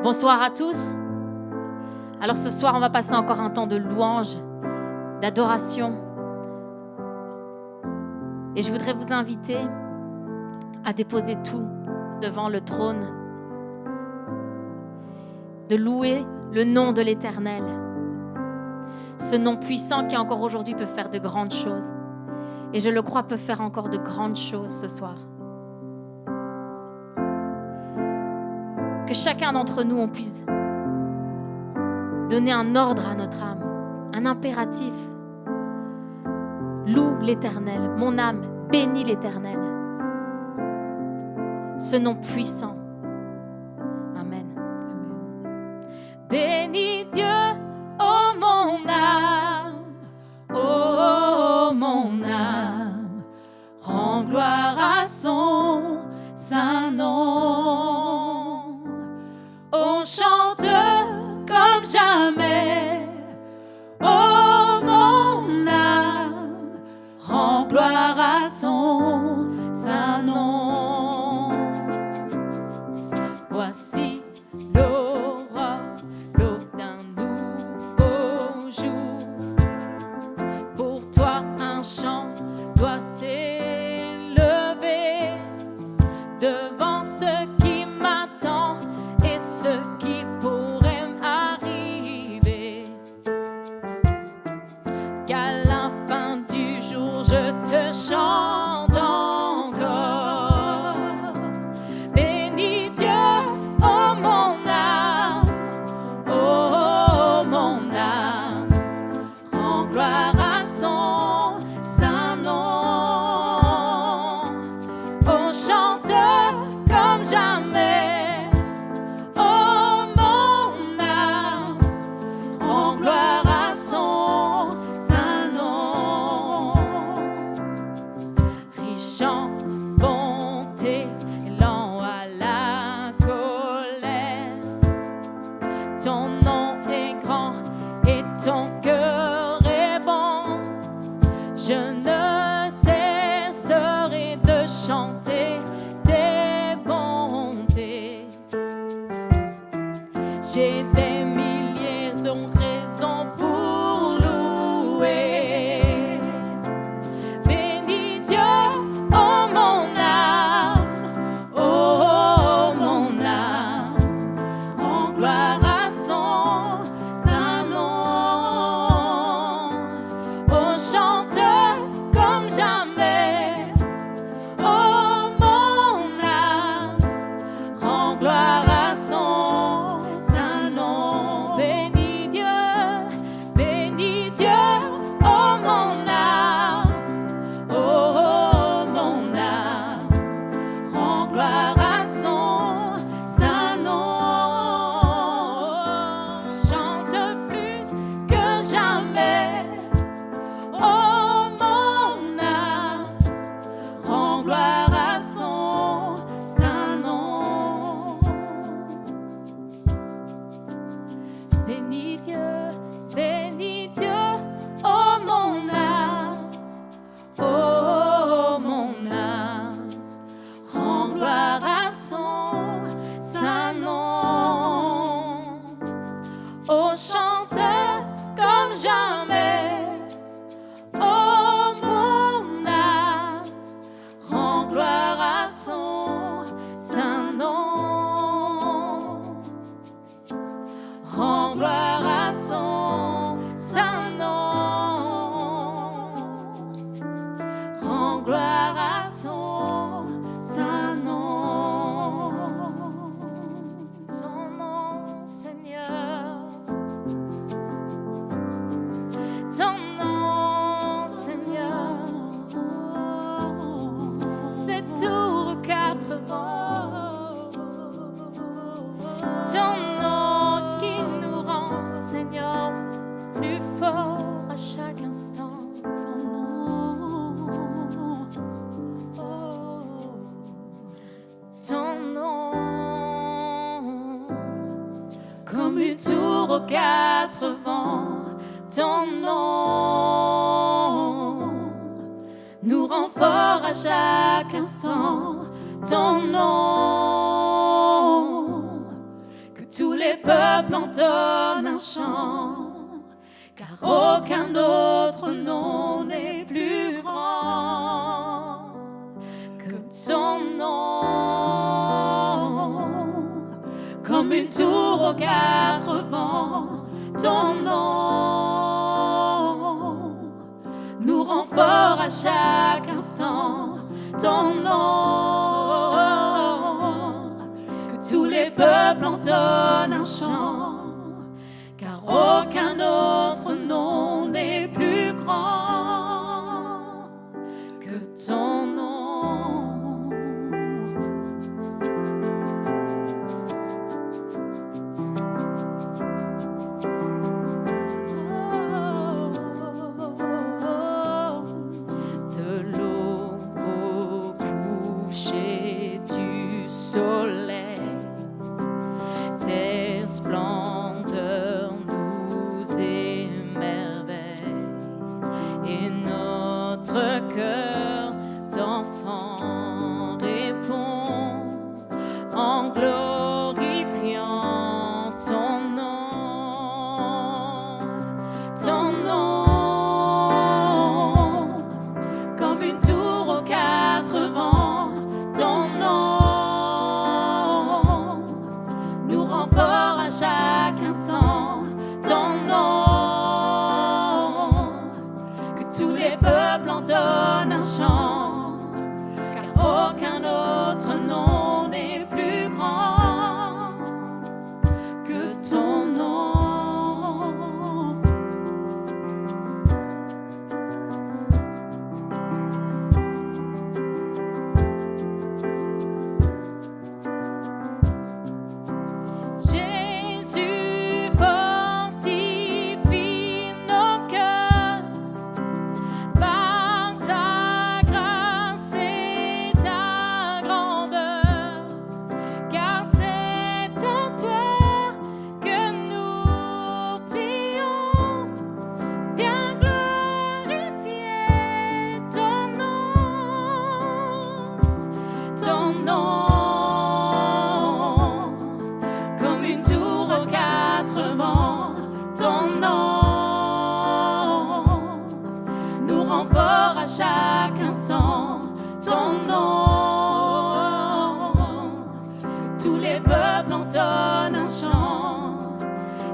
Bonsoir à tous. Alors ce soir, on va passer encore un temps de louange, d'adoration. Et je voudrais vous inviter à déposer tout devant le trône, de louer le nom de l'Éternel, ce nom puissant qui encore aujourd'hui peut faire de grandes choses. Et je le crois peut faire encore de grandes choses ce soir. Que chacun d'entre nous, on puisse donner un ordre à notre âme, un impératif. Loue l'Éternel, mon âme, bénis l'Éternel. Ce nom puissant. Amen. Bénis Dieu, oh mon âme, oh mon âme, rends gloire à son saint nom. On chante comme jamais, oh mon âme, rends gloire à son saint nom. Voici l'aurore, l'aube d'un nouveau jour. Pour toi un chant doit s'élever devant ce qui m'attend et ce qui pourrait m'arriver. Qu'à la fin du jour je te chante encore. Bénis Dieu, oh mon âme, oh mon âme, rends gloire à son saint nom. On chante comme jamais, oh mon âme, rends gloire à son saint nom. Riche en bonté, lent à la colère, ton nom est grand et ton cœur est bon. Je ne cesserai de chanter tes bontés. J'ai des milliers de raisons pour louer. Bénis Dieu, oh mon âme, oh mon âme, rends gloire à son saint nom. On chante quatre vents. Ton nom nous rend fort à chaque instant. Ton nom, que tous les peuples entonnent un chant, car aucun autre nom n'est plus grand que ton nom. Comme une tour aux quatre vents, ton nom nous rend fort à chaque instant. Ton nom, que tous les peuples entonnent un chant, car aucun autre nom n'est plus grand que ton nom. Splendeur nous émerveille, et notre cœur d'enfant répond en glorifiant ton nom. Ton nom, comme une tour aux quatre vents, ton nom nous rend fort à chaque instant. Ton nom, que tous les peuples entonnent un chant, car aucun autre nom n'est plus grand que ton nom. Chaque instant, ton nom, que tous les peuples entonnent un chant,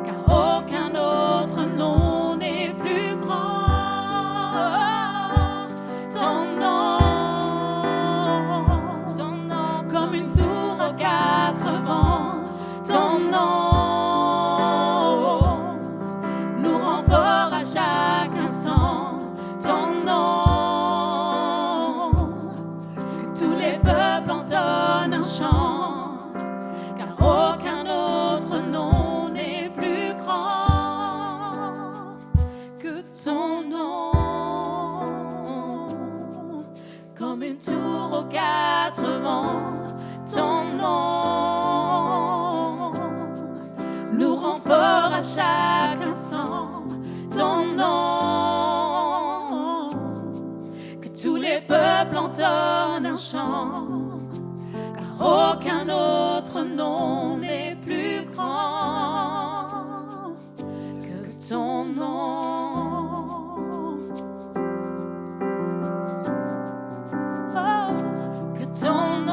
car aucun autre nom n'est plus grand. Ton nom, comme une tour aux quatre vents, ton nom nous rend fort à chaque instant. Ton nom, entonnent un chant, car aucun autre nom n'est plus grand que ton nom. Comme une tour aux quatre vents, ton nom nous rend fort à chaque instant. Ton nom, que tous les peuples entonnent un chant, car aucun autre nom n'est plus grand que ton nom. Oh, que ton nom.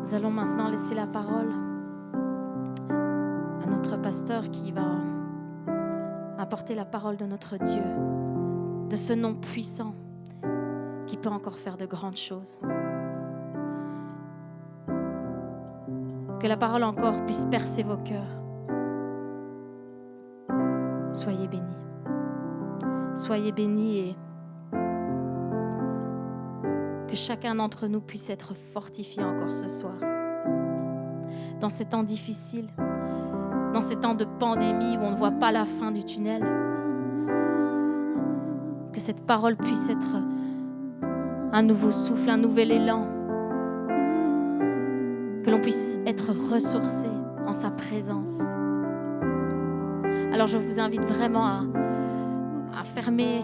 Nous allons maintenant laisser la parole à notre pasteur qui va apporter la parole de notre Dieu, de ce nom puissant qui peut encore faire de grandes choses. Que la parole encore puisse percer vos cœurs. Soyez bénis. Soyez bénis et que chacun d'entre nous puisse être fortifié encore ce soir. Dans ces temps difficiles, dans ces temps de pandémie où on ne voit pas la fin du tunnel, que cette parole puisse être un nouveau souffle, un nouvel élan, que l'on puisse être ressourcé en sa présence. Alors je vous invite vraiment à fermer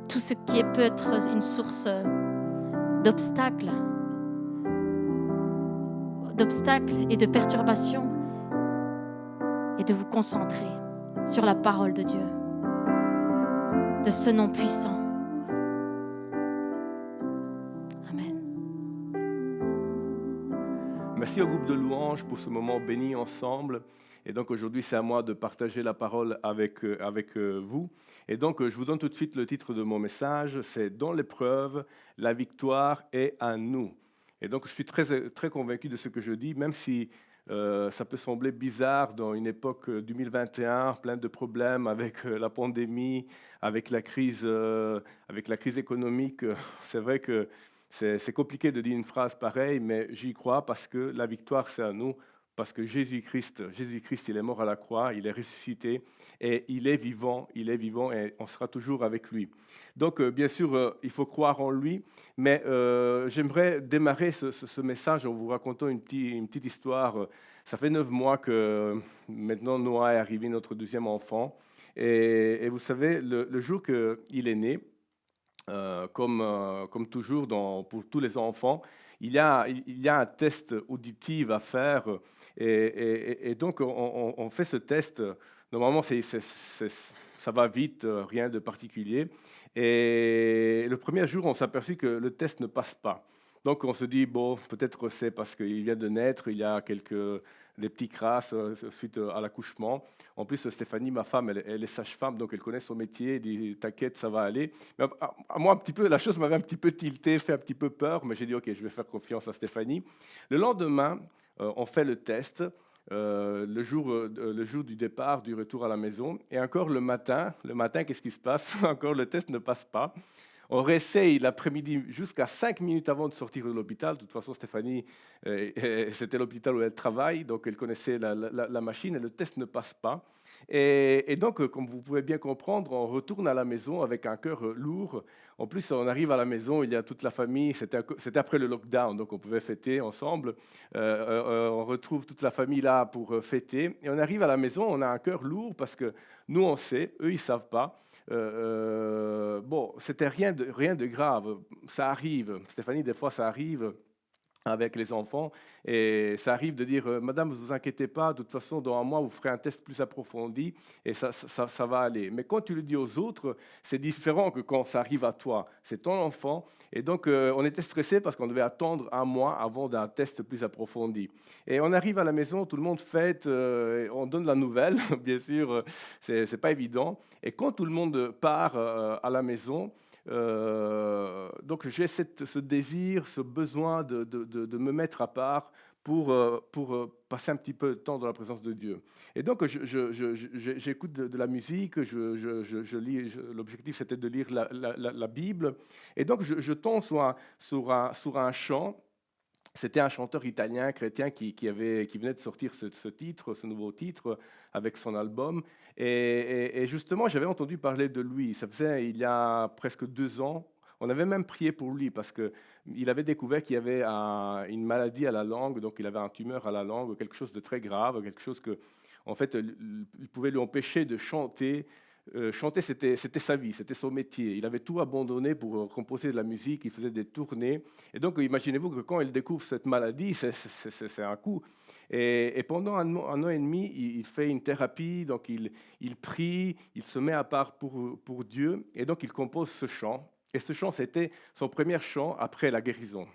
tout ce qui peut être une source d'obstacles et de perturbations et de vous concentrer sur la parole de Dieu, de ce nom puissant. Amen. Merci au groupe de louanges pour ce moment béni ensemble. Et donc aujourd'hui, c'est à moi de partager la parole avec vous. Et donc, je vous donne tout de suite le titre de mon message. C'est « Dans l'épreuve, la victoire est à nous ». Et donc, je suis très convaincu de ce que je dis, même si ça peut sembler bizarre dans une époque 2021, plein de problèmes avec la pandémie, avec la crise économique. C'est vrai que c'est compliqué de dire une phrase pareille, mais j'y crois parce que la victoire, c'est à nous. Parce que Jésus-Christ, il est mort à la croix, il est ressuscité et il est vivant et on sera toujours avec lui. Donc, bien sûr, il faut croire en lui, mais j'aimerais démarrer ce message en vous racontant une petite histoire. Ça fait 9 mois que maintenant Noah est arrivé, notre deuxième enfant. Et vous savez, le jour qu'il est né, comme toujours pour tous les enfants, il y a un test auditif à faire. Et donc, on fait ce test. Normalement, ça va vite, rien de particulier. Et le premier jour, on s'est aperçu que le test ne passe pas. Donc, on se dit, bon, peut-être c'est parce qu'il vient de naître, il y a des petits crasses suite à l'accouchement. En plus, Stéphanie, ma femme, elle est sage-femme, donc elle connaît son métier. Elle dit, t'inquiète, ça va aller. Mais à moi, un petit peu, la chose m'avait un petit peu tilté, fait un petit peu peur, mais j'ai dit, OK, je vais faire confiance à Stéphanie. Le lendemain, on fait le test, le jour du départ, du retour à la maison. Et encore le matin, qu'est-ce qui se passe? Encore le test ne passe pas. On réessaye l'après-midi jusqu'à 5 minutes avant de sortir de l'hôpital. De toute façon, Stéphanie, c'était l'hôpital où elle travaille, donc elle connaissait la machine et le test ne passe pas. Et donc, comme vous pouvez bien comprendre, on retourne à la maison avec un cœur lourd. En plus, on arrive à la maison, il y a toute la famille. C'était après le lockdown, donc on pouvait fêter ensemble. On retrouve toute la famille là pour fêter. Et on arrive à la maison, on a un cœur lourd parce que nous, on sait, eux, ils ne savent pas. Bon, c'était rien de grave. Ça arrive. Stéphanie, des fois, ça arrive avec les enfants. Et ça arrive de dire, Madame, ne vous inquiétez pas, de toute façon, dans un mois, vous ferez un test plus approfondi et ça va aller. Mais quand tu le dis aux autres, c'est différent que quand ça arrive à toi. C'est ton enfant. Et donc, on était stressés parce qu'on devait attendre un mois avant d'un test plus approfondi. Et on arrive à la maison, tout le monde fête, on donne la nouvelle, bien sûr, c'est pas évident. Et quand tout le monde part à la maison, donc j'ai ce désir, ce besoin de me mettre à part pour passer un petit peu de temps dans la présence de Dieu. Et donc j'écoute de la musique, je lis, l'objectif c'était de lire la Bible, et donc je tombe sur un chant. C'était un chanteur italien chrétien qui venait de sortir ce nouveau titre avec son album. Et justement, j'avais entendu parler de lui. Ça faisait il y a presque 2 ans. On avait même prié pour lui parce qu'il avait découvert qu'il y avait une maladie à la langue, donc il avait un tumeur à la langue, quelque chose de très grave, quelque chose que, en fait, il pouvait lui empêcher de chanter. Chanter, c'était sa vie, c'était son métier. Il avait tout abandonné pour composer de la musique, il faisait des tournées. Et donc, imaginez-vous que quand il découvre cette maladie, c'est un coup. Et pendant un an et demi, il fait une thérapie, donc il prie, il se met à part pour Dieu, et donc il compose ce chant. Et ce chant, c'était son premier chant après la guérison.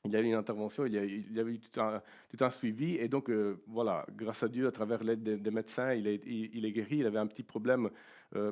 il y a eu une intervention, il y a eu tout un suivi. Et donc, voilà, grâce à Dieu, à travers l'aide des médecins, il est guéri. Il avait un petit problème,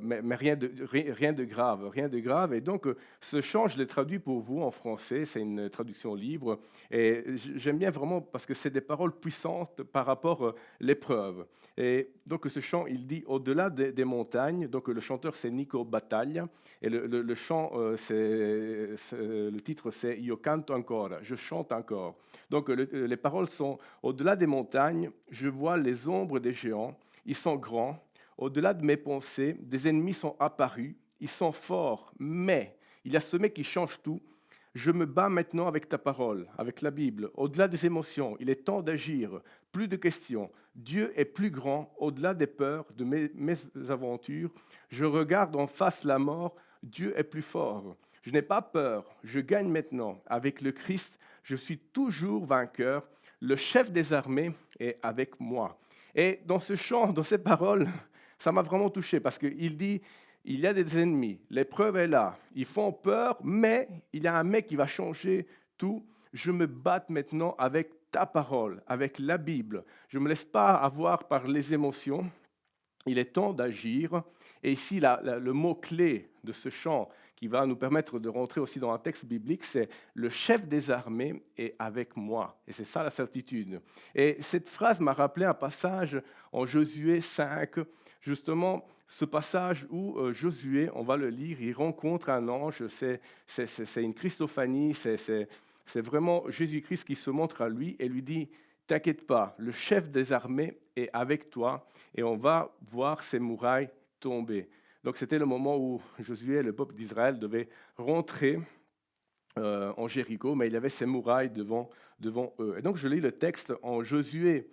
mais rien de grave. Rien de grave. Et donc, ce chant, je l'ai traduit pour vous en français. C'est une traduction libre. Et j'aime bien vraiment parce que c'est des paroles puissantes par rapport à l'épreuve. Et donc, ce chant, il dit « Au-delà des montagnes ». Donc, le chanteur, c'est Nico Battaglia. Et le chant, le titre, c'est Io canto ancora, je chante encore. Donc les paroles sont au-delà des montagnes, je vois les ombres des géants, ils sont grands. Au-delà de mes pensées, des ennemis sont apparus, ils sont forts, mais il y a ce mec qui change tout. Je me bats maintenant avec ta parole, avec la Bible. Au-delà des émotions, il est temps d'agir. Plus de questions. Dieu est plus grand, au-delà des peurs, de mes aventures. Je regarde en face la mort. Dieu est plus fort. Je n'ai pas peur. Je gagne maintenant. Avec le Christ, je suis toujours vainqueur. Le chef des armées est avec moi. Et dans ce chant, dans ces paroles, ça m'a vraiment touché parce qu'il dit, il y a des ennemis, l'épreuve est là, ils font peur, mais il y a un mec qui va changer tout. Je me bats maintenant avec ta parole, avec la Bible. Je ne me laisse pas avoir par les émotions. Il est temps d'agir. Et ici, le mot-clé de ce chant qui va nous permettre de rentrer aussi dans un texte biblique, c'est « le chef des armées est avec moi ». Et c'est ça la certitude. Et cette phrase m'a rappelé un passage en Josué 5, justement ce passage où Josué, on va le lire, il rencontre un ange, c'est une Christophanie, c'est vraiment Jésus-Christ qui se montre à lui et lui dit « T'inquiète pas, le chef des armées est avec toi et on va voir ces murailles tomber. » Donc c'était le moment où Josué, le peuple d'Israël, devait rentrer en Jéricho, mais il y avait ces murailles devant eux. Et donc je lis le texte en Josué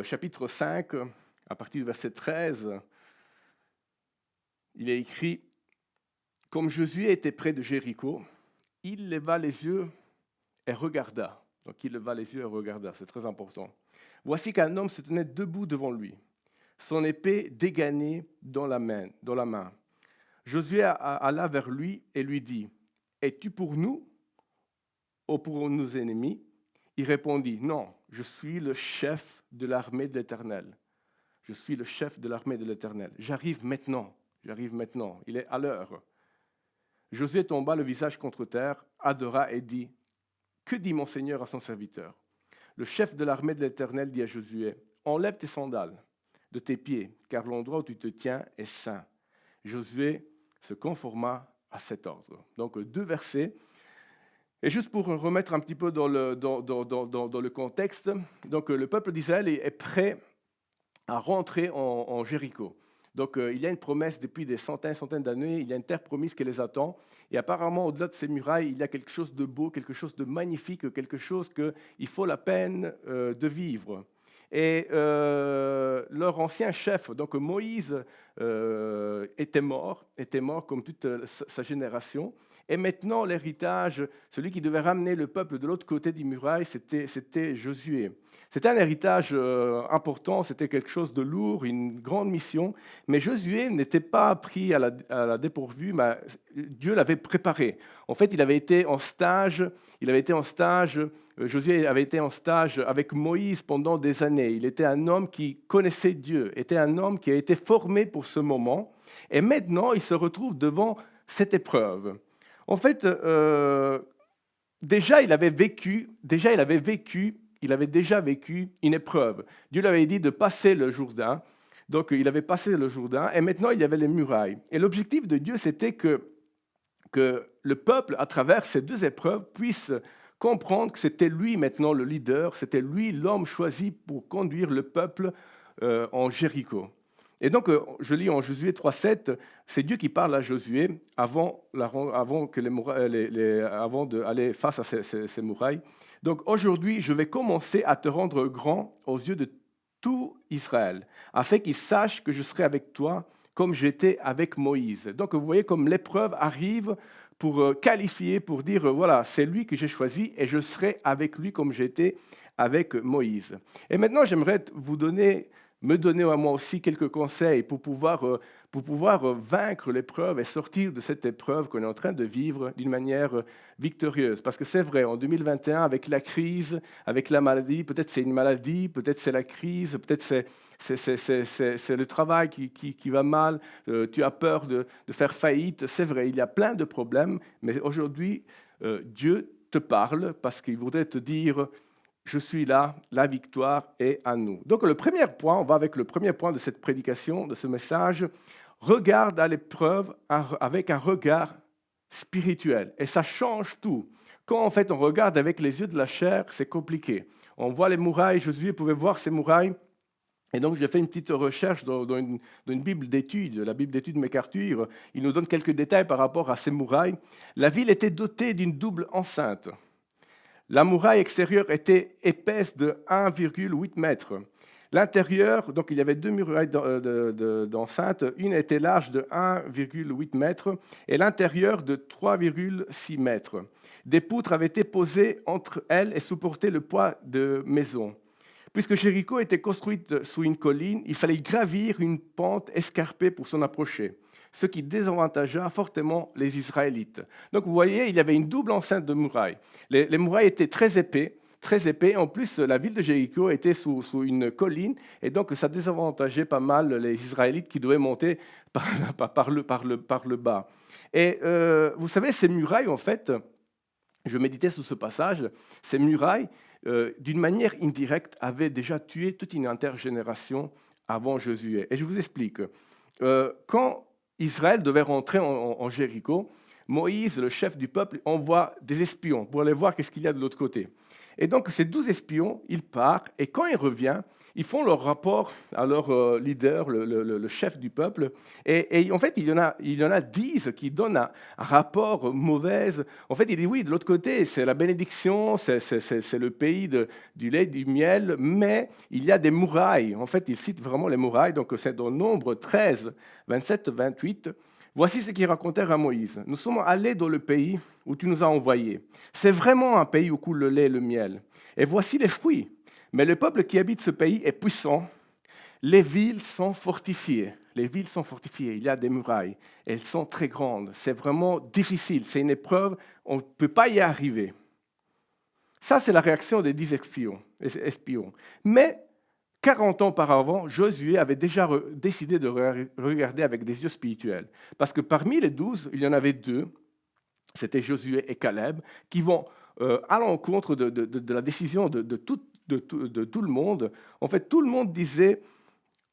chapitre 5, à partir du verset 13. Il est écrit « Comme Josué était près de Jéricho, il leva les yeux et regarda. » Donc il leva les yeux et regarda, c'est très important. « Voici qu'un homme se tenait debout devant lui, son épée dégainée dans la main. Josué alla vers lui et lui dit, « Es-tu pour nous ou pour nos ennemis ?» Il répondit, « Non, je suis le chef de l'armée de l'Éternel. Je suis le chef de l'armée de l'Éternel. J'arrive maintenant. Il est à l'heure. » Josué tomba le visage contre terre, adora et dit, « Que dit mon Seigneur à son serviteur ?» Le chef de l'armée de l'Éternel dit à Josué, « Enlève tes sandales de tes pieds, car l'endroit où tu te tiens est saint. » Josué se conforma à cet ordre. Donc, 2 versets. Et juste pour remettre un petit peu dans le contexte, donc, le peuple d'Israël est prêt à rentrer en Jéricho. Donc, il y a une promesse depuis des centaines d'années, il y a une terre promise qui les attend. Et apparemment, au-delà de ces murailles, il y a quelque chose de beau, quelque chose de magnifique, quelque chose qu'il faut la peine de vivre. Et leur ancien chef, donc Moïse, était mort comme toute sa génération. Et maintenant, l'héritage, celui qui devait ramener le peuple de l'autre côté des murailles, c'était Josué. C'était un héritage important, c'était quelque chose de lourd, une grande mission. Mais Josué n'était pas pris à la dépourvue, mais Dieu l'avait préparé. En fait, il avait été en stage, Josué avait été en stage avec Moïse pendant des années. Il était un homme qui connaissait Dieu, était un homme qui a été formé pour ce moment. Et maintenant, il se retrouve devant cette épreuve. En fait, déjà, il avait déjà vécu une épreuve. Dieu lui avait dit de passer le Jourdain. Donc, il avait passé le Jourdain et maintenant, il y avait les murailles. Et l'objectif de Dieu, c'était que le peuple, à travers ces 2 épreuves, puisse comprendre que c'était lui maintenant le leader, c'était lui l'homme choisi pour conduire le peuple en Jéricho. Et donc, je lis en Josué 3,7, c'est Dieu qui parle à Josué avant d'aller face à ces murailles. Donc, aujourd'hui, je vais commencer à te rendre grand aux yeux de tout Israël, afin qu'ils sachent que je serai avec toi comme j'étais avec Moïse. Donc, vous voyez comme l'épreuve arrive pour qualifier, pour dire, voilà, c'est lui que j'ai choisi et je serai avec lui comme j'étais avec Moïse. Et maintenant, j'aimerais vous donner me donner à moi aussi quelques conseils pour pouvoir vaincre l'épreuve et sortir de cette épreuve qu'on est en train de vivre d'une manière victorieuse. Parce que c'est vrai, en 2021, avec la crise, avec la maladie, peut-être c'est une maladie, peut-être c'est la crise, peut-être c'est le travail qui va mal, tu as peur de faire faillite. C'est vrai, il y a plein de problèmes, mais aujourd'hui, Dieu te parle parce qu'il voudrait te dire: je suis là, la victoire est à nous. Donc le premier point, on va avec le premier point de cette prédication, de ce message: regarde à l'épreuve avec un regard spirituel. Et ça change tout. Quand en fait on regarde avec les yeux de la chair, c'est compliqué. On voit les murailles, Josué pouvait voir ces murailles. Et donc j'ai fait une petite recherche dans une Bible d'études, la Bible d'études MacArthur. Il nous donne quelques détails par rapport à ces murailles. La ville était dotée d'une double enceinte. La muraille extérieure était épaisse de 1,8 mètre. L'intérieur, donc il y avait deux murailles d'enceinte, une était large de 1,8 mètre et l'intérieur de 3,6 mètres. Des poutres avaient été posées entre elles et supportaient le poids de maisons. Puisque Jéricho était construite sous une colline, il fallait gravir une pente escarpée pour s'en approcher, ce qui désavantagea fortement les Israélites. Donc vous voyez, il y avait une double enceinte de murailles. Les murailles étaient très épais. Très épais. En plus, la ville de Jéricho était sous une colline, et donc ça désavantageait pas mal les Israélites qui devaient monter par le bas. Et vous savez, ces murailles, en fait, je méditais sur ce passage, ces murailles, d'une manière indirecte, avaient déjà tué toute une intergénération avant Josué. Et je vous explique. Quand Israël devait rentrer en Jéricho, Moïse, le chef du peuple, envoie des espions pour aller voir qu'est-ce qu'il y a de l'autre côté. Et donc, ces 12 espions, ils partent, et quand ils reviennent, ils font leur rapport à leur leader, le chef du peuple. Et en fait, il y en a 10 qui donnent un rapport mauvais. En fait, il dit oui, de l'autre côté, c'est la bénédiction, c'est le pays du lait, du miel, mais il y a des murailles. En fait, il cite vraiment les murailles, donc c'est dans Nombre 13, 27, 28. Voici ce qu'ils racontèrent à Moïse. Nous sommes allés dans le pays où tu nous as envoyés. C'est vraiment un pays où coule le lait et le miel. Et voici les fruits. Mais le peuple qui habite ce pays est puissant. Les villes sont fortifiées. Les villes sont fortifiées. Il y a des murailles. Elles sont très grandes. C'est vraiment difficile. C'est une épreuve. On ne peut pas y arriver. Ça, c'est la réaction des 10 espions. Mais 40 ans auparavant, Josué avait déjà décidé de regarder avec des yeux spirituels. Parce que parmi les 12, il y en avait 2, c'était Josué et Caleb, qui vont à l'encontre de la décision de tout le monde. En fait, tout le monde disait,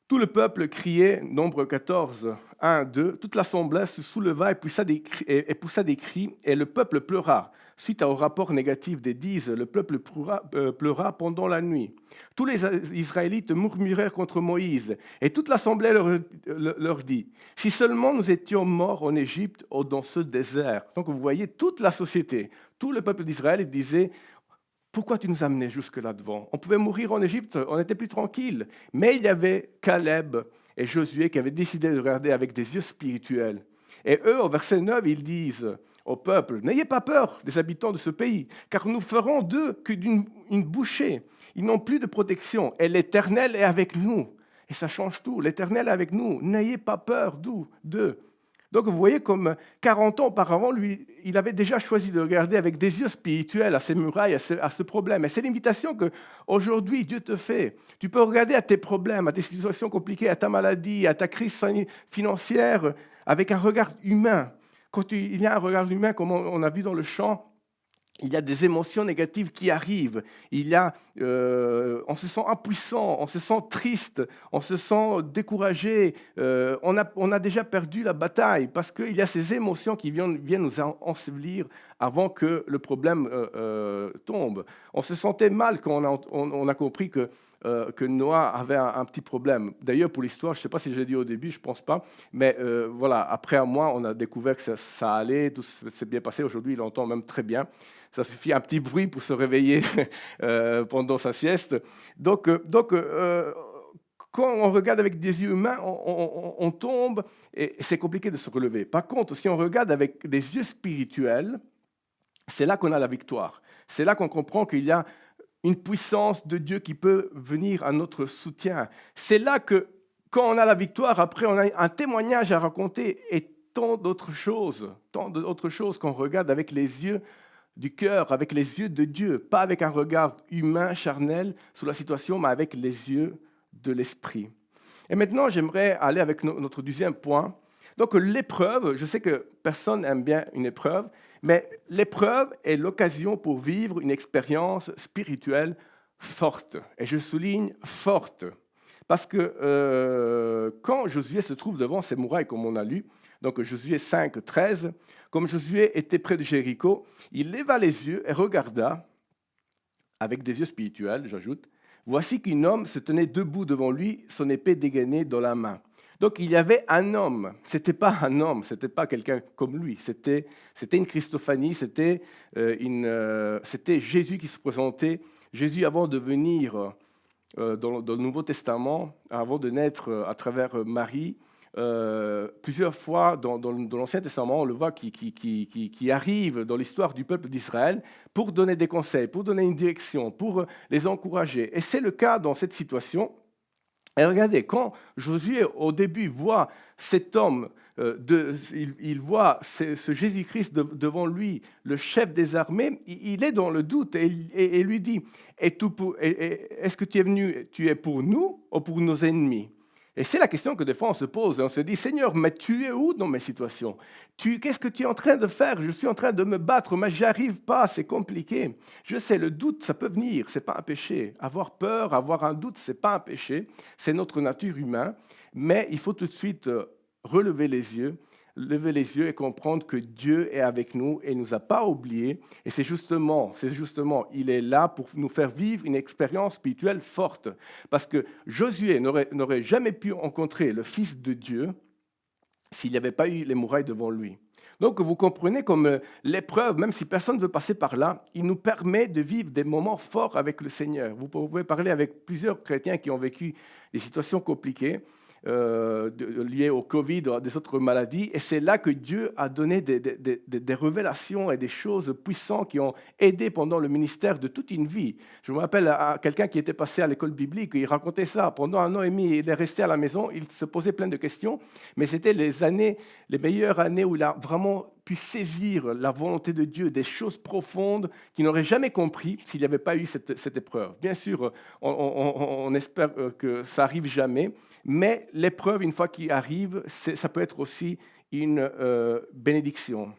tout le peuple criait, Nombre 14, 1, 2, toute l'assemblée se souleva et poussa des cris, et le peuple pleura. Suite au rapport négatif des 10, le peuple pleura pendant la nuit. Tous les Israélites murmurèrent contre Moïse, et toute l'assemblée leur dit: si seulement nous étions morts en Égypte ou dans ce désert. Donc vous voyez, toute la société, tout le peuple d'Israël disait: pourquoi tu nous as amenés jusque là-devant? On pouvait mourir en Égypte, on était plus tranquille. Mais il y avait Caleb et Josué qui avaient décidé de regarder avec des yeux spirituels. Et eux, au verset 9, ils disent au peuple: n'ayez pas peur des habitants de ce pays, car nous ferons d'eux que d'une bouchée. Ils n'ont plus de protection, et l'Éternel est avec nous. Et ça change tout. L'Éternel est avec nous. N'ayez pas peur d'eux. Donc vous voyez, comme 40 ans auparavant, lui, il avait déjà choisi de regarder avec des yeux spirituels à ces murailles, à ce problème. Et c'est l'invitation qu'aujourd'hui Dieu te fait. Tu peux regarder à tes problèmes, à tes situations compliquées, à ta maladie, à ta crise financière, avec un regard humain. Quand il y a un regard humain, comme on a vu dans le chant, il y a des émotions négatives qui arrivent. On se sent impuissant, on se sent triste, on se sent découragé. On a déjà perdu la bataille parce qu'il y a ces émotions qui viennent nous ensevelir avant que le problème tombe. On se sentait mal quand on a compris que Noah avait un petit problème. D'ailleurs, pour l'histoire, je ne sais pas si je l'ai dit au début, je ne pense pas, mais voilà, après un mois, on a découvert que ça allait, tout s'est bien passé. Aujourd'hui, il entend même très bien. Ça suffit un petit bruit pour se réveiller pendant sa sieste. Donc, quand on regarde avec des yeux humains, on tombe et c'est compliqué de se relever. Par contre, si on regarde avec des yeux spirituels, c'est là qu'on a la victoire. C'est là qu'on comprend qu'il y a une puissance de Dieu qui peut venir à notre soutien. C'est là que, quand on a la victoire, après on a un témoignage à raconter et tant d'autres choses qu'on regarde avec les yeux du cœur, avec les yeux de Dieu, pas avec un regard humain, charnel, sur la situation, mais avec les yeux de l'esprit. Et maintenant, j'aimerais aller avec notre deuxième point. Donc l'épreuve, je sais que personne n'aime bien une épreuve, mais l'épreuve est l'occasion pour vivre une expérience spirituelle forte. Et je souligne forte. Parce que quand Josué se trouve devant ces murailles, comme on a lu, donc Josué 5, 13, comme Josué était près de Jéricho, il leva les yeux et regarda, avec des yeux spirituels, j'ajoute, voici qu'un homme se tenait debout devant lui, son épée dégainée dans la main. Donc il y avait un homme, ce n'était pas un homme, ce n'était pas quelqu'un comme lui, c'était une Christophanie, c'était Jésus qui se présentait. Jésus, avant de venir dans le Nouveau Testament, avant de naître à travers Marie, plusieurs fois dans l'Ancien Testament, on le voit qui arrive dans l'histoire du peuple d'Israël pour donner des conseils, pour donner une direction, pour les encourager. Et c'est le cas dans cette situation. Et regardez, quand Josué, au début, voit cet homme, il voit ce Jésus-Christ devant lui, le chef des armées, il est dans le doute et lui dit, est-ce que tu es venu, tu es pour nous ou pour nos ennemis? Et c'est la question que des fois on se pose. On se dit, Seigneur, mais tu es où dans mes situations? Qu'est-ce que tu es en train de faire? Je suis en train de me battre, mais je n'arrive pas, c'est compliqué. Je sais, le doute, ça peut venir, ce n'est pas un péché. Avoir peur, avoir un doute, ce n'est pas un péché. C'est notre nature humaine. Mais il faut tout de suite relever les yeux, lever les yeux et comprendre que Dieu est avec nous et ne nous a pas oubliés. Et c'est justement, il est là pour nous faire vivre une expérience spirituelle forte. Parce que Josué n'aurait jamais pu rencontrer le Fils de Dieu s'il n'y avait pas eu les murailles devant lui. Donc vous comprenez comme l'épreuve, même si personne ne veut passer par là, il nous permet de vivre des moments forts avec le Seigneur. Vous pouvez parler avec plusieurs chrétiens qui ont vécu des situations compliquées, liées au Covid ou à des autres maladies. Et c'est là que Dieu a donné des révélations et des choses puissantes qui ont aidé pendant le ministère de toute une vie. Je me rappelle à quelqu'un qui était passé à l'école biblique, il racontait ça. Pendant 1 an et demi, il est resté à la maison, il se posait plein de questions, mais c'était les meilleures années où il a vraiment pu saisir la volonté de Dieu, des choses profondes qu'il n'aurait jamais compris s'il n'y avait pas eu cette épreuve. Bien sûr, on espère que ça arrive jamais, mais l'épreuve, une fois qu'il arrive, ça peut être aussi une bénédiction.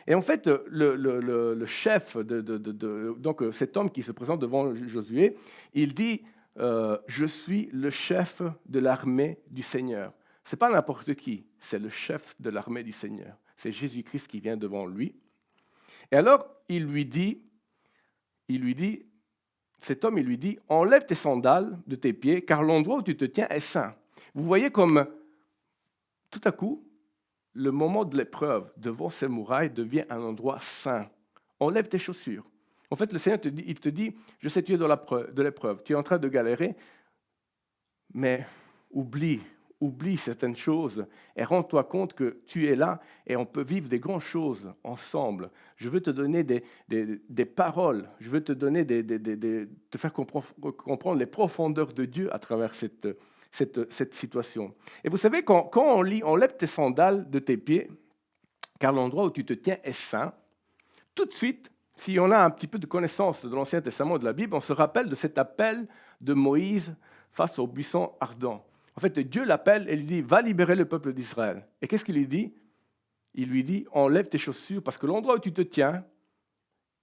Et en fait, le chef, donc cet homme qui se présente devant Josué, il dit je suis le chef de l'armée du Seigneur. Ce n'est pas n'importe qui, c'est le chef de l'armée du Seigneur. C'est Jésus-Christ qui vient devant lui. Et alors, il lui dit, cet homme, il lui dit, enlève tes sandales de tes pieds, car l'endroit où tu te tiens est saint. Vous voyez comme, tout à coup, le moment de l'épreuve devant ces murailles devient un endroit saint. Enlève tes chaussures. En fait, le Seigneur il te dit, je sais, tu es dans l'épreuve, tu es en train de galérer, mais oublie certaines choses et rends-toi compte que tu es là et on peut vivre des grandes choses ensemble. Je veux te donner des paroles, je veux te donner te faire comprendre les profondeurs de Dieu à travers cette situation. Et vous savez, quand on lit « Enlève tes sandales de tes pieds, car l'endroit où tu te tiens est saint », tout de suite, si on a un petit peu de connaissance de l'Ancien Testament et de la Bible, on se rappelle de cet appel de Moïse face au buisson ardent. En fait, Dieu l'appelle et lui dit « Va libérer le peuple d'Israël ». Et qu'est-ce qu'il lui dit? Il lui dit « Enlève tes chaussures parce que l'endroit où tu te tiens,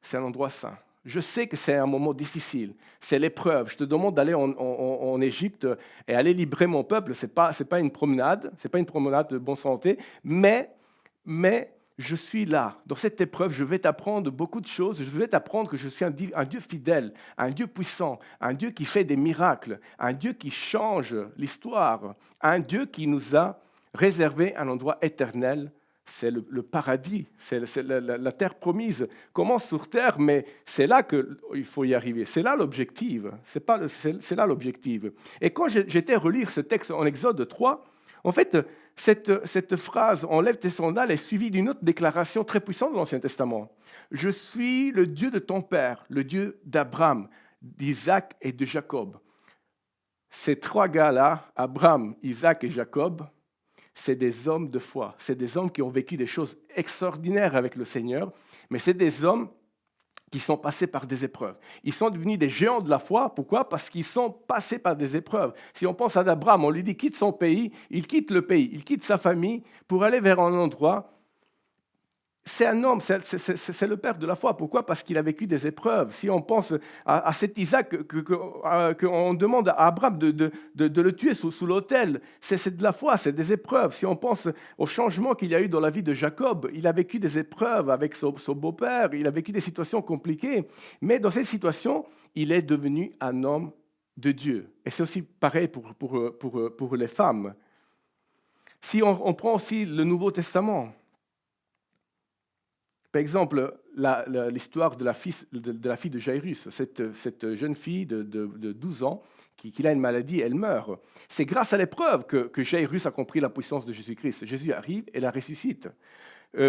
c'est un endroit saint. Je sais que c'est un moment difficile, c'est l'épreuve. Je te demande d'aller en Égypte et aller libérer mon peuple. Ce n'est pas une promenade, de bonne santé, mais je suis là. Dans cette épreuve, je vais t'apprendre beaucoup de choses. Je vais t'apprendre que je suis un Dieu fidèle, un Dieu puissant, un Dieu qui fait des miracles, un Dieu qui change l'histoire, un Dieu qui nous a réservé un endroit éternel. C'est le paradis, c'est la terre promise. Commence sur terre, mais c'est là qu'il faut y arriver. C'est là l'objectif. C'est là l'objectif. Et quand j'étais relire ce texte en Exode 3, en fait, cette phrase « enlève tes sandales » est suivie d'une autre déclaration très puissante de l'Ancien Testament. « Je suis le Dieu de ton père, le Dieu d'Abraham, d'Isaac et de Jacob. » Ces trois gars-là, Abraham, Isaac et Jacob, c'est des hommes de foi. C'est des hommes qui ont vécu des choses extraordinaires avec le Seigneur, mais c'est des hommes qui sont passés par des épreuves. Ils sont devenus des géants de la foi. Pourquoi? Parce qu'ils sont passés par des épreuves. Si on pense à Abraham, on lui dit quitte son pays, il quitte le pays, il quitte sa famille pour aller vers un endroit. C'est un homme, c'est le père de la foi. Pourquoi? Parce qu'il a vécu des épreuves. Si on pense à cet Isaac qu'on demande à Abraham de le tuer sous l'autel, c'est de la foi, c'est des épreuves. Si on pense au changement qu'il y a eu dans la vie de Jacob, il a vécu des épreuves avec son beau-père, il a vécu des situations compliquées. Mais dans ces situations, il est devenu un homme de Dieu. Et c'est aussi pareil pour les femmes. Si on prend aussi le Nouveau Testament, par exemple, l'histoire de la fille de Jairus, cette jeune fille de 12 ans qui a une maladie, elle meurt. C'est grâce à l'épreuve que Jairus a compris la puissance de Jésus-Christ. Jésus arrive et la ressuscite.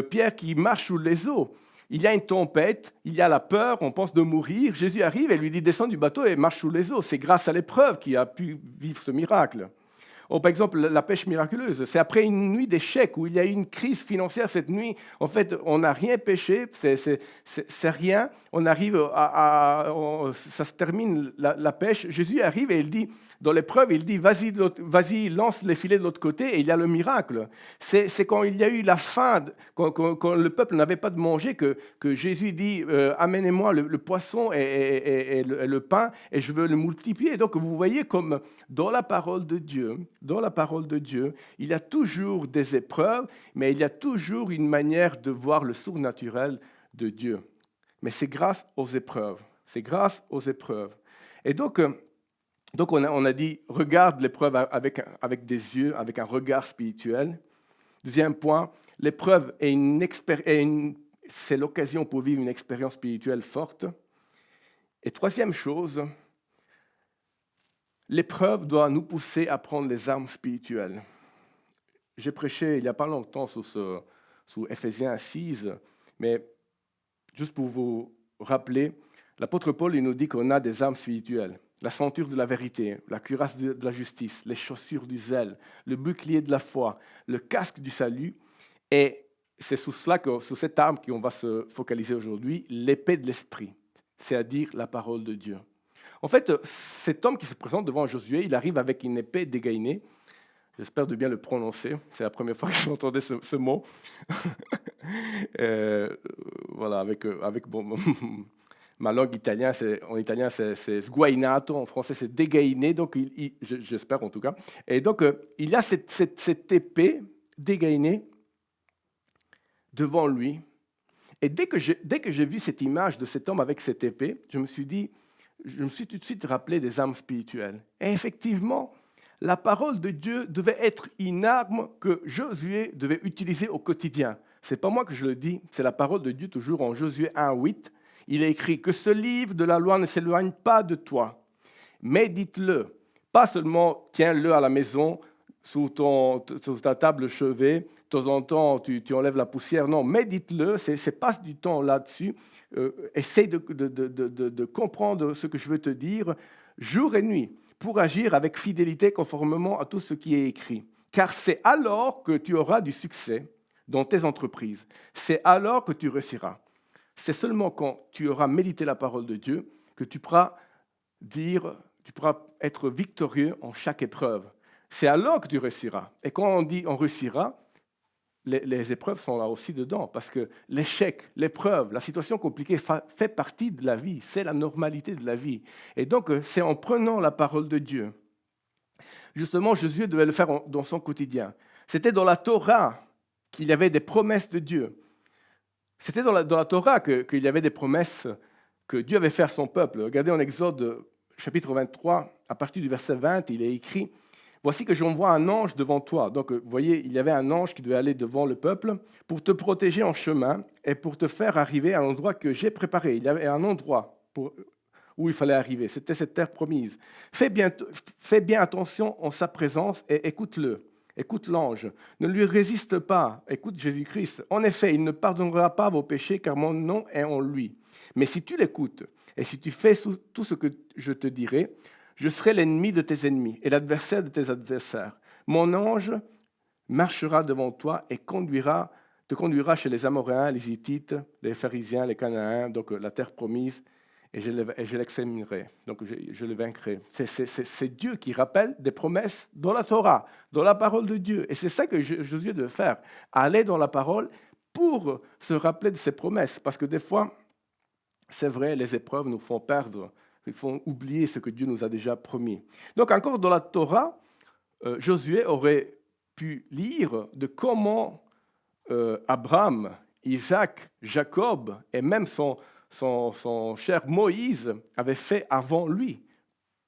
Pierre qui marche sous les eaux, il y a une tempête, il y a la peur, on pense de mourir. Jésus arrive et lui dit « descends du bateau et marche sous les eaux ». C'est grâce à l'épreuve qu'il a pu vivre ce miracle. Ou par exemple, la pêche miraculeuse, c'est après une nuit d'échec où il y a eu une crise financière cette nuit. En fait, on n'a rien pêché, c'est rien. On arrive ça se termine la pêche. Jésus arrive et il dit, dans l'épreuve, il dit vas-y, lance les filets de l'autre côté et il y a le miracle. C'est quand il y a eu la faim, quand le peuple n'avait pas de manger, que Jésus dit amenez-moi le poisson et le pain et je veux le multiplier. Donc vous voyez comme dans la parole de Dieu, il y a toujours des épreuves, mais il y a toujours une manière de voir le surnaturel de Dieu. Mais c'est grâce aux épreuves. C'est grâce aux épreuves. Et donc on a dit, regarde l'épreuve avec des yeux, avec un regard spirituel. Deuxième point, l'épreuve c'est l'occasion pour vivre une expérience spirituelle forte. Et troisième chose, l'épreuve doit nous pousser à prendre les armes spirituelles. J'ai prêché il n'y a pas longtemps sous Éphésiens 6, mais juste pour vous rappeler, l'apôtre Paul il nous dit qu'on a des armes spirituelles. La ceinture de la vérité, la cuirasse de la justice, les chaussures du zèle, le bouclier de la foi, le casque du salut. Et c'est sous cette arme qu'on va se focaliser aujourd'hui, l'épée de l'esprit, c'est-à-dire la parole de Dieu. En fait, cet homme qui se présente devant Josué, il arrive avec une épée dégainée. J'espère de bien le prononcer. C'est la première fois que j'entendais ce mot. Voilà, avec ma langue italienne, en italien, c'est sguainato. En français, c'est dégainé. Donc, j'espère en tout cas. Et donc, il y a cette épée dégainée devant lui. Et dès que j'ai vu cette image de cet homme avec cette épée, je me suis tout de suite rappelé des armes spirituelles. Et effectivement, la parole de Dieu devait être une arme que Josué devait utiliser au quotidien. Ce n'est pas moi que je le dis, c'est la parole de Dieu toujours en Josué 1:8. Il est écrit que ce livre de la loi ne s'éloigne pas de toi. Médite-le, pas seulement tiens-le à la maison, sous ta table chevet, de temps en temps tu enlèves la poussière. Non, médite-le, passe du temps là-dessus. Essaye de comprendre ce que je veux te dire jour et nuit pour agir avec fidélité conformément à tout ce qui est écrit. Car c'est alors que tu auras du succès dans tes entreprises. C'est alors que tu réussiras. C'est seulement quand tu auras médité la parole de Dieu que tu pourras être victorieux en chaque épreuve. C'est alors que tu réussiras. Et quand on dit on réussira, les épreuves sont là aussi dedans, parce que l'échec, l'épreuve, la situation compliquée fait partie de la vie, c'est la normalité de la vie. Et donc, c'est en prenant la parole de Dieu. Justement, Josué devait le faire dans son quotidien. C'était dans la Torah qu'il y avait des promesses de Dieu. C'était dans la Torah qu'il y avait des promesses que Dieu avait faites à son peuple. Regardez en Exode chapitre 23, à partir du verset 20, il est écrit « Voici que j'envoie un ange devant toi ». Donc, vous voyez, il y avait un ange qui devait aller devant le peuple pour te protéger en chemin et pour te faire arriver à l'endroit que j'ai préparé. Il y avait un endroit où il fallait arriver. C'était cette terre promise. Fais bien attention en sa présence et écoute-le. Écoute l'ange. Ne lui résiste pas. Écoute Jésus-Christ. En effet, il ne pardonnera pas vos péchés car mon nom est en lui. Mais si tu l'écoutes et si tu fais tout ce que je te dirai, je serai l'ennemi de tes ennemis et l'adversaire de tes adversaires. Mon ange marchera devant toi et te conduira chez les Amoréens, les Hittites, les Pharisiens, les Cananéens, donc la terre promise, et je l'examinerai, donc je le vaincrai. C'est Dieu qui rappelle des promesses dans la Torah, dans la parole de Dieu. Et c'est ça que Josué devait faire, aller dans la parole pour se rappeler de ses promesses. Parce que des fois, c'est vrai, les épreuves nous font perdre, ils font oublier ce que Dieu nous a déjà promis. Donc encore dans la Torah, Josué aurait pu lire de comment Abraham, Isaac, Jacob et même son cher Moïse avaient fait avant lui.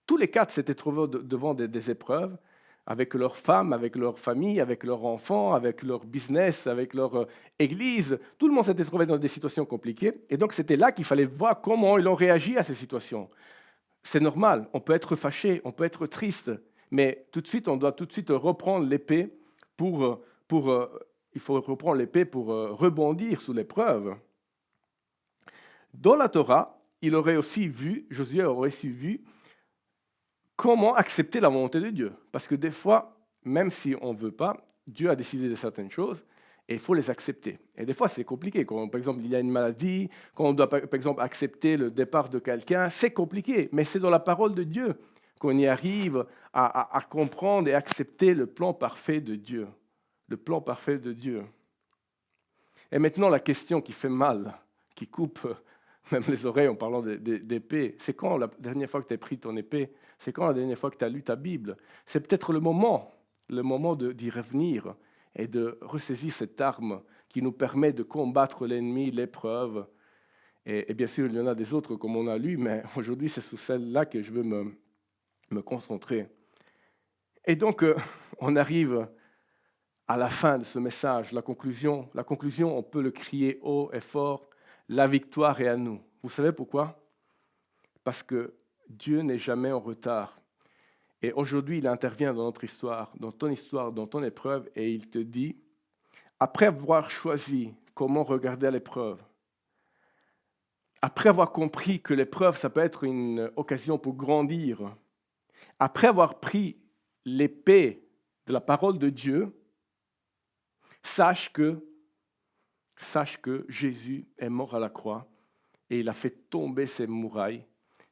Tous les quatre s'étaient trouvés devant des épreuves avec leurs femmes, avec leur famille, avec leurs enfants, avec leur business, avec leur église. Tout le monde s'était trouvé dans des situations compliquées. Et donc c'était là qu'il fallait voir comment ils ont réagi à ces situations. C'est normal, on peut être fâché, on peut être triste, mais tout de suite, on doit tout de suite reprendre l'épée il faut reprendre l'épée pour rebondir sous l'épreuve. Dans la Torah, Josué aurait aussi vu comment accepter la volonté de Dieu. Parce que des fois, même si on ne veut pas, Dieu a décidé de certaines choses et il faut les accepter. Et des fois, c'est compliqué. Quand, par exemple, il y a une maladie, quand on doit, par exemple, accepter le départ de quelqu'un, c'est compliqué. Mais c'est dans la parole de Dieu qu'on y arrive à comprendre et accepter le plan parfait de Dieu. Le plan parfait de Dieu. Et maintenant, la question qui fait mal, qui coupe même les oreilles en parlant d'épée, c'est quand la dernière fois que tu as pris ton épée? C'est quand la dernière fois que tu as lu ta Bible? C'est peut-être le moment d'y revenir et de ressaisir cette arme qui nous permet de combattre l'ennemi, l'épreuve. Et bien sûr, il y en a des autres comme on a lu, mais aujourd'hui, c'est sur celle-là que je veux me concentrer. Et donc, on arrive à la fin de ce message, la conclusion, on peut le crier haut et fort, la victoire est à nous. Vous savez pourquoi? Parce que Dieu n'est jamais en retard. Et aujourd'hui, il intervient dans notre histoire, dans ton épreuve, et il te dit, après avoir choisi comment regarder à l'épreuve, après avoir compris que l'épreuve, ça peut être une occasion pour grandir, après avoir pris l'épée de la parole de Dieu, sache que Jésus est mort à la croix et il a fait tomber ces murailles,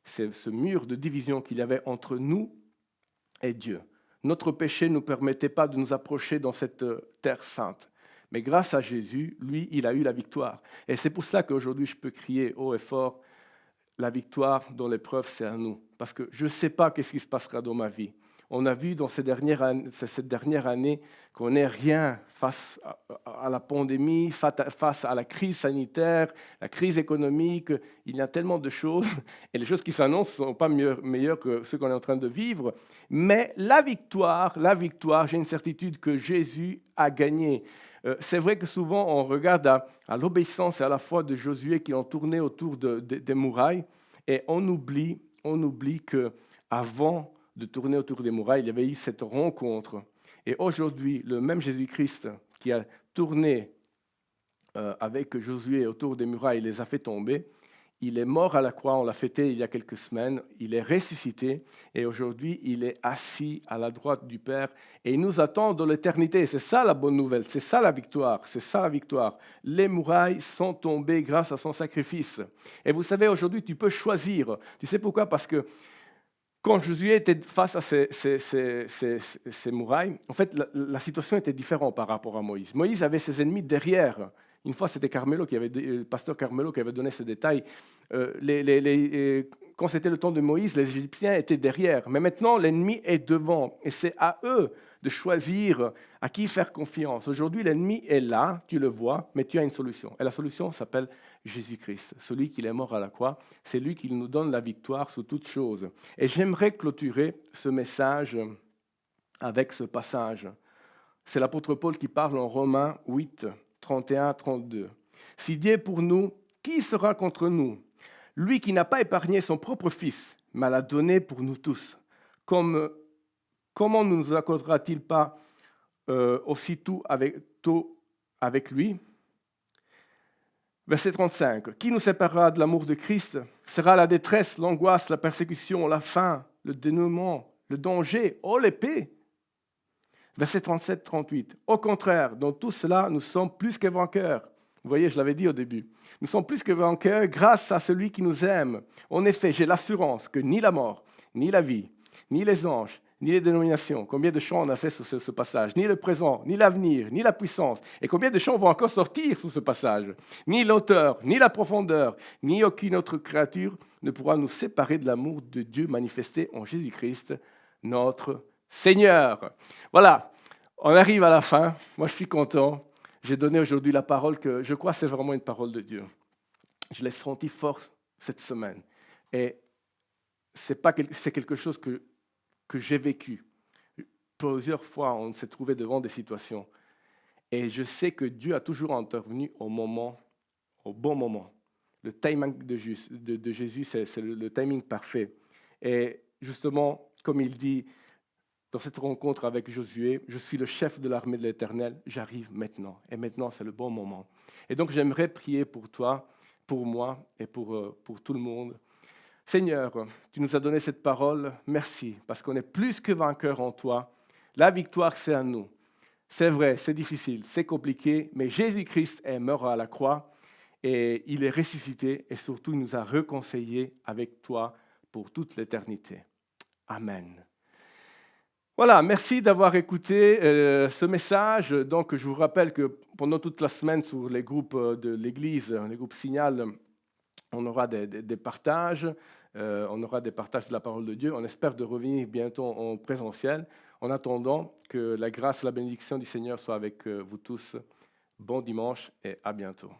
ce mur de division qu'il y avait entre nous et Dieu. Notre péché ne nous permettait pas de nous approcher dans cette terre sainte. Mais grâce à Jésus, lui, il a eu la victoire. Et c'est pour cela qu'aujourd'hui, je peux crier haut et fort, la victoire dans l'épreuve, c'est à nous. Parce que je ne sais pas qu'est-ce qui se passera dans ma vie. On a vu dans cette dernière année qu'on n'est rien face à la pandémie, face à la crise sanitaire, la crise économique. Il y a tellement de choses, et les choses qui s'annoncent ne sont pas meilleures que ce qu'on est en train de vivre. Mais la victoire, j'ai une certitude que Jésus a gagné. C'est vrai que souvent, on regarde à l'obéissance et à la foi de Josué qui ont tourné autour des murailles, et on oublie qu'avant de tourner autour des murailles, il y avait eu cette rencontre. Et aujourd'hui, le même Jésus-Christ qui a tourné avec Josué autour des murailles, il les a fait tomber, il est mort à la croix, on l'a fêté il y a quelques semaines, il est ressuscité et aujourd'hui, il est assis à la droite du Père et il nous attend dans l'éternité. C'est ça la bonne nouvelle, c'est ça la victoire, Les murailles sont tombées grâce à son sacrifice. Et vous savez, aujourd'hui, tu peux choisir. Tu sais pourquoi? Parce que quand Josué était face à ces murailles, en fait, la situation était différente par rapport à Moïse. Moïse avait ses ennemis derrière. Une fois, c'était le pasteur Carmelo qui avait donné ce détail. Quand c'était le temps de Moïse, les Égyptiens étaient derrière. Mais maintenant, l'ennemi est devant. Et c'est à eux de choisir à qui faire confiance. Aujourd'hui, l'ennemi est là, tu le vois, mais tu as une solution. Et la solution s'appelle Jésus-Christ. Celui qui est mort à la croix, c'est lui qui nous donne la victoire sur toutes choses. Et j'aimerais clôturer ce message avec ce passage. C'est l'apôtre Paul qui parle en Romains 8, 31-32. Si Dieu est pour nous, qui sera contre nous? Lui qui n'a pas épargné son propre fils, mais l'a donné pour nous tous. Comment ne nous accordera-t-il pas aussi tout avec lui. Verset 35. Qui nous séparera de l'amour de Christ? Sera la détresse, l'angoisse, la persécution, la faim, le dénouement, le danger, oh l'épée. Verset 37-38. Au contraire, dans tout cela, nous sommes plus que vainqueurs. Vous voyez, je l'avais dit au début. Nous sommes plus que vainqueurs grâce à celui qui nous aime. En effet, j'ai l'assurance que ni la mort, ni la vie, ni les anges, ni les dénominations, combien de chants on a fait sur ce passage, ni le présent, ni l'avenir, ni la puissance, et combien de chants vont encore sortir sur ce passage, ni l'auteur, ni la profondeur, ni aucune autre créature ne pourra nous séparer de l'amour de Dieu manifesté en Jésus-Christ, notre Seigneur. Voilà, on arrive à la fin. Moi, je suis content. J'ai donné aujourd'hui la parole que je crois que c'est vraiment une parole de Dieu. Je l'ai senti fort cette semaine. Et c'est quelque chose que j'ai vécu. Plusieurs fois, on s'est trouvé devant des situations. Et je sais que Dieu a toujours intervenu au bon moment. Le timing de Jésus, c'est le timing parfait. Et justement, comme il dit dans cette rencontre avec Josué, je suis le chef de l'armée de l'Éternel, j'arrive maintenant. Et maintenant, c'est le bon moment. Et donc, j'aimerais prier pour toi, pour moi et pour tout le monde. Seigneur, tu nous as donné cette parole, merci, parce qu'on est plus que vainqueurs en toi. La victoire, c'est à nous. C'est vrai, c'est difficile, c'est compliqué, mais Jésus-Christ est mort à la croix et il est ressuscité et surtout, il nous a réconciliés avec toi pour toute l'éternité. Amen. Voilà, merci d'avoir écouté ce message. Donc, je vous rappelle que pendant toute la semaine, sur les groupes de l'Église, les groupes Signal, on aura des partages, on aura des partages de la parole de Dieu. On espère de revenir bientôt en présentiel. En attendant, que la grâce et la bénédiction du Seigneur soient avec vous tous. Bon dimanche et à bientôt.